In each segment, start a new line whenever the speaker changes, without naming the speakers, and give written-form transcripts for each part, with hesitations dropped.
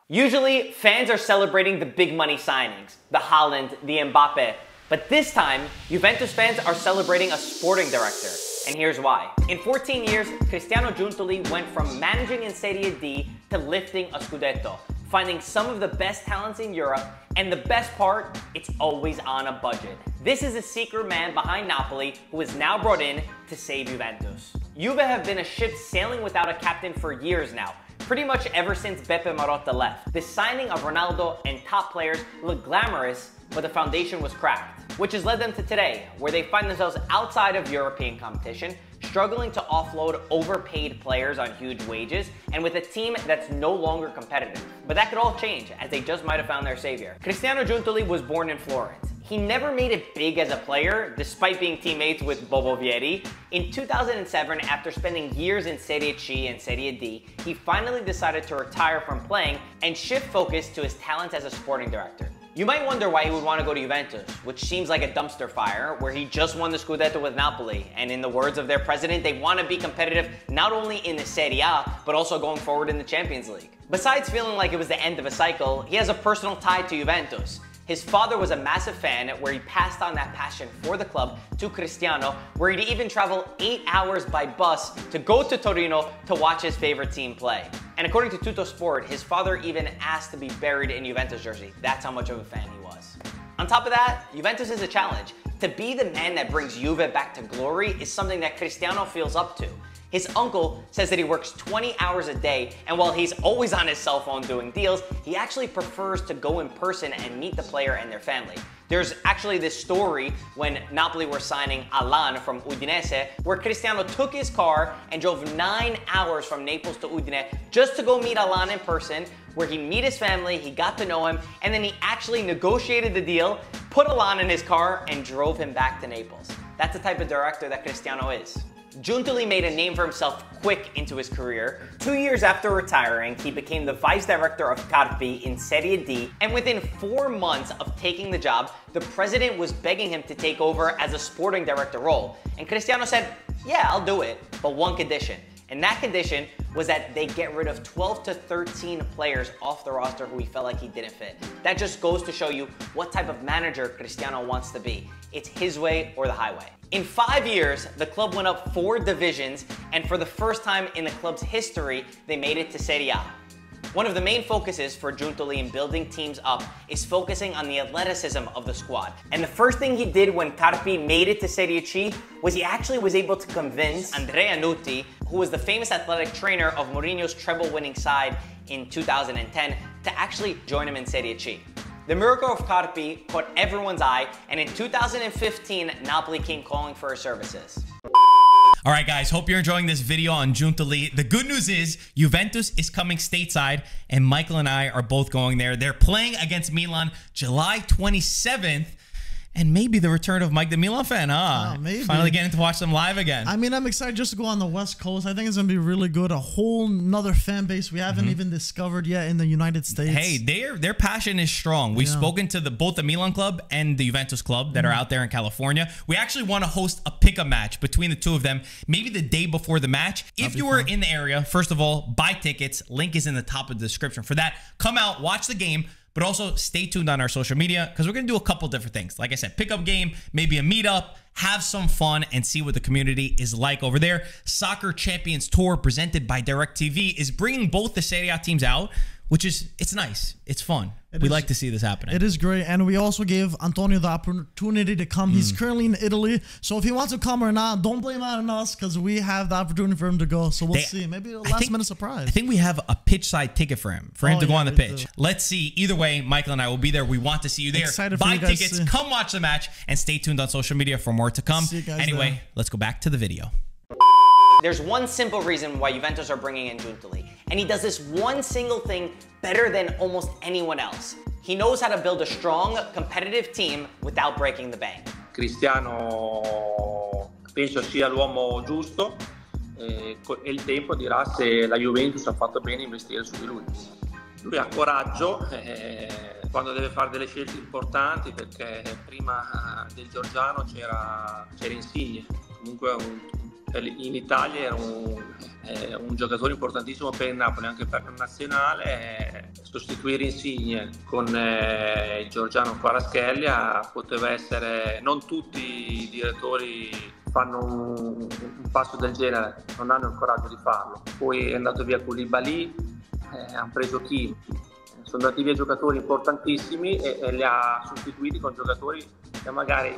Usually, fans are celebrating the big money signings, the Haaland, the Mbappe, but this time, Juventus fans are celebrating a sporting director, and here's why. In 14 years, Cristiano Giuntoli went from managing in Serie D to lifting a Scudetto, finding some of the best talents in Europe, and the best part, it's always on a budget. This is a secret man behind Napoli who is now brought in to save Juventus. Juve have been a ship sailing without a captain for years now, pretty much ever since Beppe Marotta left. The signing of Ronaldo and top players looked glamorous, but the foundation was cracked, which has led them to today, where they find themselves outside of European competition, struggling to offload overpaid players on huge wages, and with a team that's no longer competitive. But that could all change, as they just might have found their savior. Cristiano Giuntoli was born in Florence. He never made it big as a player, despite being teammates with Bobo Vieri. In 2007, after spending years in Serie C and Serie D, he finally decided to retire from playing and shift focus to his talents as a sporting director. You might wonder why he would want to go to Juventus, which seems like a dumpster fire, where he just won the Scudetto with Napoli, and in the words of their president, they want to be competitive not only in the Serie A, but also going forward in the Champions League. Besides feeling like it was the end of a cycle, he has a personal tie to Juventus. His father was a massive fan, where he passed on that passion for the club to Cristiano, where he'd even travel 8 hours by bus to go to Torino to watch his favorite team play. And according to Tutto Sport, his father even asked to be buried in Juventus jersey. That's how much of a fan he was. On top of that, Juventus is a challenge. To be the man that brings Juve back to glory is something that Cristiano feels up to. His uncle says that he works 20 hours a day, and while he's always on his cell phone doing deals, he actually prefers to go in person and meet the player and their family. There's actually this story when Napoli were signing Alan from Udinese, where Cristiano took his car and drove 9 hours from Naples to Udine just to go meet Alan in person, where he met his family, he got to know him, and then he actually negotiated the deal, put Alan in his car, and drove him back to Naples. That's the type of director that Cristiano is. Giuntoli made a name for himself quick into his career. 2 years after retiring, he became the vice director of Carpi in Serie D, and within 4 months of taking the job, the president was begging him to take over as a sporting director role. And Cristiano said, yeah, I'll do it, but one condition. And that condition was that they get rid of 12 to 13 players off the roster who he felt like he didn't fit. That just goes to show you what type of manager Cristiano wants to be. It's his way or the highway. In 5 years, the club went up 4 divisions, and for the first time in the club's history, they made it to Serie A. One of the main focuses for Giuntoli in building teams up is focusing on the athleticism of the squad. And the first thing he did when Carpi made it to Serie C was he actually was able to convince Andrea Nutti, who was the famous athletic trainer of Mourinho's treble-winning side in 2010, to actually join him in Serie C. The miracle of Carpi caught everyone's eye, and in 2015, Napoli came calling for his services.
All right, guys, hope you're enjoying this video on Giuntoli. The good news is Juventus is coming stateside, and Michael and I are both going there. They're playing against Milan July 27th. And maybe the return of Mike, the Milan fan, huh?
Oh, maybe.
Finally getting to watch them live again.
I mean, I'm excited just to go on the West Coast. I think it's going to be really good. A whole nother fan base we haven't even discovered yet in the United States.
Hey, their passion is strong. We've spoken to both the Milan club and the Juventus club that are out there in California. We actually want to host a pick-up match between the two of them, maybe the day before the match. If you are in the area, first of all, buy tickets. Link is in the top of the description. For that, come out, watch the game. But also stay tuned on our social media, because we're going to do a couple different things. Like I said, pickup game, maybe a meetup, have some fun, and see what the community is like over there. Soccer Champions Tour, presented by DirecTV, is bringing both the Serie A teams out, which is, it's nice. It's fun. We like to see this happening.
It is great. And we also gave Antonio the opportunity to come. He's currently in Italy. So if he wants to come or not, don't blame it on us, because we have the opportunity for him to go. So we'll see. Maybe a last-minute surprise.
I think we have a pitch side ticket for him to go on the pitch. Let's see. Either way, Michael and I will be there. We want to see you there.
Excited
Buy
for you guys
tickets, come watch the match, and stay tuned on social media for more to come.
See you guys
anyway,
there.
Let's go back to the video.
There's one simple reason why Juventus are bringing in Giuntoli, and he does this one single thing better than almost anyone else. He knows how to build a strong, competitive team without breaking the bank.
Cristiano penso sia l'uomo giusto e il tempo dirà se la Juventus ha fatto bene investire su di lui. Lui ha coraggio quando deve fare delle scelte importanti, perché prima del Giorgiano c'era Insigne, comunque in Italia era un giocatore importantissimo per il Napoli, anche per la nazionale. Sostituire Insigne con il Giorgiano Kvaratskhelia poteva essere, non tutti i direttori fanno un passo del genere, non hanno il coraggio di farlo. Poi è andato via Koulibaly, hanno preso Kim, sono andati via giocatori importantissimi e li ha sostituiti con giocatori che magari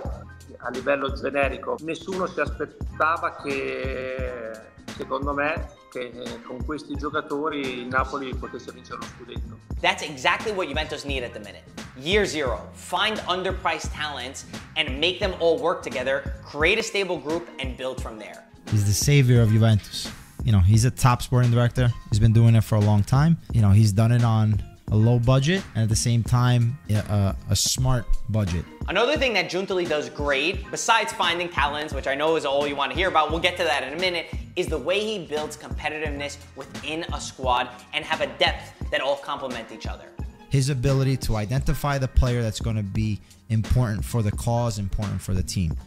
a livello generico nessuno si aspettava, che secondo me che con questi giocatori il Napoli potesse vincere lo Scudetto.
That's exactly what Juventus need at the minute. Year zero, find underpriced talents and make them all work together, create a stable group and build from there.
He's the savior of Juventus. You know, he's a top sporting director. He's been doing it for a long time. You know, he's done it on a low budget and at the same time a smart budget.
Another thing that Giuntoli does great, besides finding talents, which I know is all you want to hear about, we'll get to that in a minute, is the way he builds competitiveness within a squad and have a depth that all complement each other.
His ability to identify the player that's going to be important for the cause, important for the team.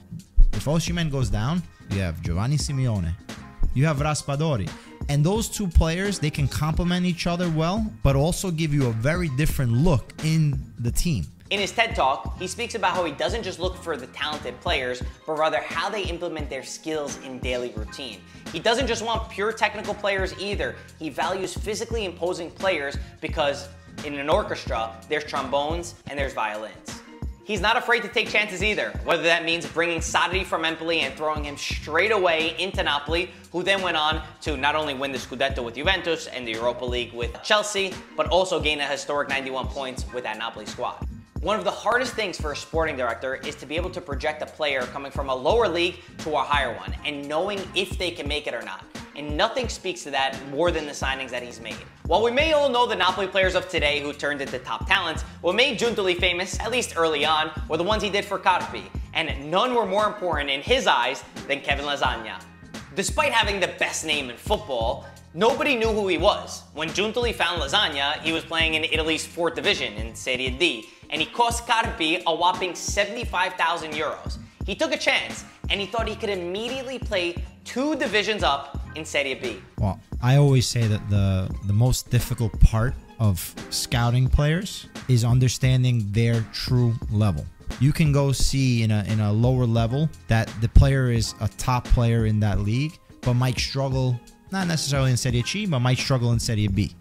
If Osimhen goes down, you have Giovanni Simeone, you have Raspadori. And those two players, they can complement each other well, but also give you a very different look in the team.
In his TED Talk, he speaks about how he doesn't just look for the talented players, but rather how they implement their skills in daily routine. He doesn't just want pure technical players either. He values physically imposing players because in an orchestra, there's trombones and there's violins. He's not afraid to take chances either, whether that means bringing Sarri from Empoli and throwing him straight away into Napoli, who then went on to not only win the Scudetto with Juventus and the Europa League with Chelsea, but also gain a historic 91 points with that Napoli squad. One of the hardest things for a sporting director is to be able to project a player coming from a lower league to a higher one and knowing if they can make it or not. And nothing speaks to that more than the signings that he's made. While we may all know the Napoli players of today who turned into top talents, what made Giuntoli famous, at least early on, were the ones he did for Carpi, and none were more important in his eyes than Kevin Lasagna. Despite having the best name in football, nobody knew who he was. When Giuntoli found Lasagna, he was playing in Italy's 4th division in Serie D, and he cost Carpi a whopping 75,000 euros. He took a chance, and he thought he could immediately play 2 divisions up in Serie B.
Well, I always say that the most difficult part of scouting players is understanding their true level. You can go see in a lower level that the player is a top player in that league, but might struggle, not necessarily in Serie C, but might struggle in Serie B.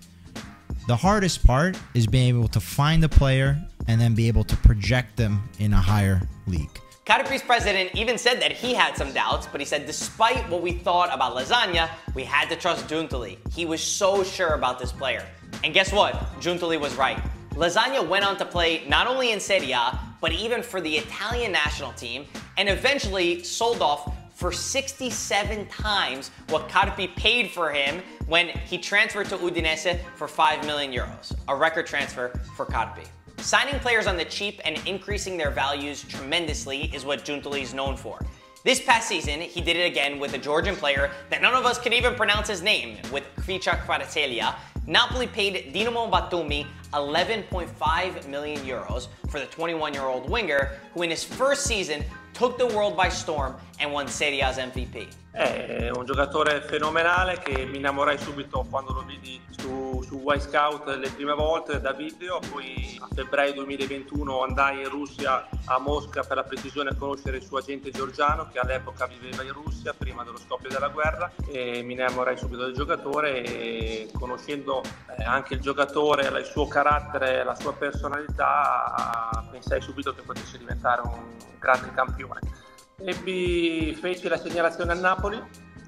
The hardest part is being able to find a player and then be able to project them in a higher league.
Carpi's president even said that he had some doubts, but he said despite what we thought about Lasagna, we had to trust Giuntoli. He was so sure about this player. And guess what? Giuntoli was right. Lasagna went on to play not only in Serie A, but even for the Italian national team, and eventually sold off for 67 times what Carpi paid for him when he transferred to Udinese for 5 million euros, a record transfer for Carpi. Signing players on the cheap and increasing their values tremendously is what Giuntoli is known for. This past season, he did it again with a Georgian player that none of us could even pronounce his name, with Cristiano Giuntoli. Napoli paid Dinamo Batumi 11.5 million euros for the 21-year-old winger, who in his first season took the world by storm and won Serie A's MVP.
È un giocatore fenomenale che mi innamorai subito quando lo vidi su Y-Scout le prime volte da video. Poi a febbraio 2021 andai in Russia, a Mosca, per la precisione a conoscere il suo agente georgiano che all'epoca viveva in Russia prima dello scoppio della guerra, e mi innamorai subito del giocatore, e conoscendo anche il giocatore, il suo carattere, la sua personalità, pensai subito che potesse diventare un grande campione. Feci la segnalazione al Napoli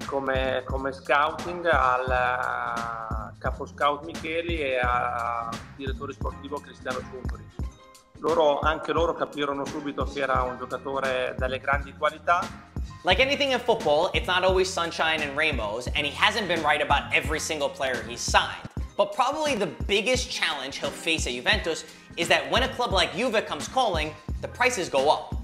come scouting al capo scout Micheli e al direttore sportivo Cristiano Giuntoli. Anche loro capirono subito che era un giocatore dalle grandi qualità.
Like anything in football, it's not always sunshine and rainbows, and he hasn't been right about every single player he's signed. But probably the biggest challenge he'll face at Juventus is that when a club like Juve comes calling, the prices go up.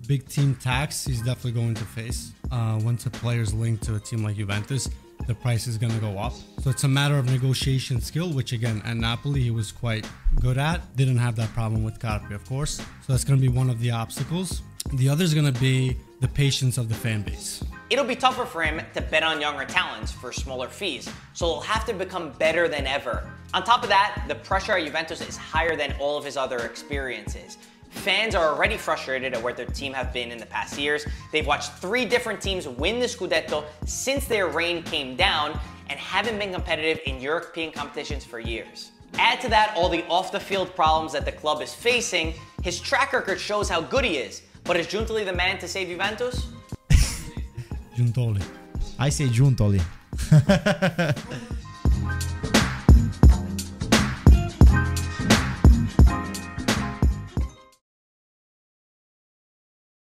Big team tax he's definitely going to face. Once a player's linked to a team like Juventus, the price is going to go up. So it's a matter of negotiation skill, which again, at Napoli, he was quite good at. Didn't have that problem with Carpi, of course. So that's going to be one of the obstacles. The other is going to be the patience of the fan base.
It'll be tougher for him to bet on younger talents for smaller fees, so he'll have to become better than ever. On top of that, the pressure at Juventus is higher than all of his other experiences. Fans are already frustrated at where their team have been in the past years. They've watched 3 different teams win the Scudetto since their reign came down and haven't been competitive in European competitions for years. Add to that all the off-the-field problems that the club is facing, his track record shows how good he is. But is Giuntoli the man to save Juventus?
Giuntoli.
I say Giuntoli.